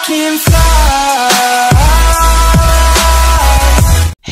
can fly.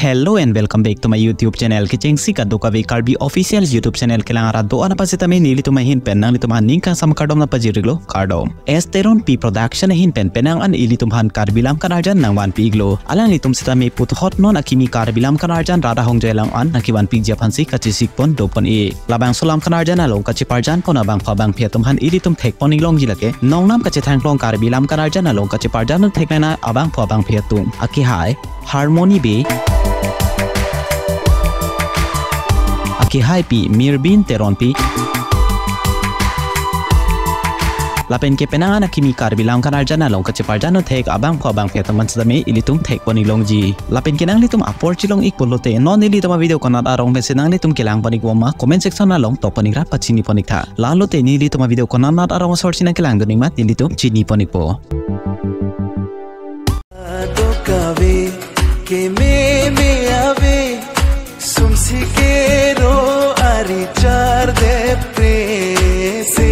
Hello and welcome back to my YouTube channel. Kiceng sikat do kavi Karbi official YouTube channel kelang arat do ana pasita me nili tuma hin pen nang lituma ningkang sama kardom na pajiriglo kardom. Esteron P production hin pen penang an ili tumhan Karbilam kanarjan nang wan piglo. Alang litum sita me put hot non akimi Karbilam kanarjan rada hong jelang an nakiwan pig japansi kachisik pon do pon e. Labang sulam kanarjan along kaciparjan pon abang pabang piatumhan ili tum tek pon ilong jilake. Nongnam kacithangklong Karbilam kanarjan along kaciparjan teknana abang pabang piatum. Aki hai Harmony be Hai pi Mirbin Teron pi Lapen ke penangan akimi Karbilam kanarjan along kaciparjan thek abang ko abang petaman sedame ilitum thek ponilong ji lapen kinang litum apor chilong ikpolote non ilitama video konat arong mesenang litum kilang ponik wama comment section along to ponikra pachini ponikta lalote ni lituma video konat arong sorchina kilang doning mat ilitum chini ponik po to kave ke me ave sumsi ke ro ari char de pre se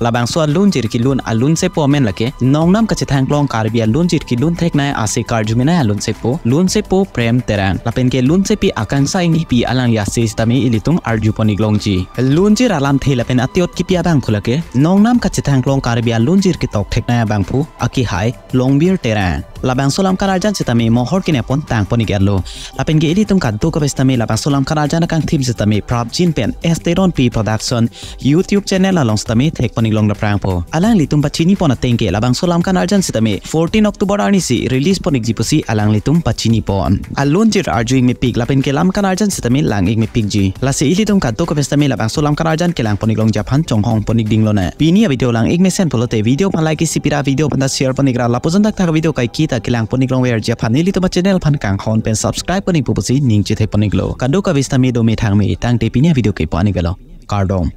labang so alun jir kilun alun se po men lake nongnam kachithang klong Karbi alun jir kilun thek na ase karjumina alun se po prem terang lapen ke lun se pi akangsa ingi pi alang ya se stami ilitung arju poniglong ji lun jir alam the lapen atiot ki pi abang phulake nongnam kachithang klong Karbi alun jir ki tok thek na abang phu aki hai longbir terang labang solam kanarjan sitami mohor kine pon tang ponigerlo lapen ge ilitung kaddu ko bestami labang solam kanarjan kang thim sitami prabjin pen esteron P production YouTube channel along stami thek long la prang po alang litum pachini pon atengke labang solam kanarjan sitame 14 October ani si release ponik jipusi alang litum pachini pon alun jir arjuing me pig lapen ke lam kanarjan sitame langing me pig ji lase ilitum kadto ko bestame labang solam kanarjan kelang ponik long japan chonghong ponik dinglona pini video lang ik mesen polote video pan like sipira video pan share ponik ra lapozan tak video kai kita kelang ponik long wer japan ilitum channel pan kang hon pen subscribe ponik pupusi ning chithe ponik lo kaddo ka bestame do me thang me tang te pini video kai pani galo kardom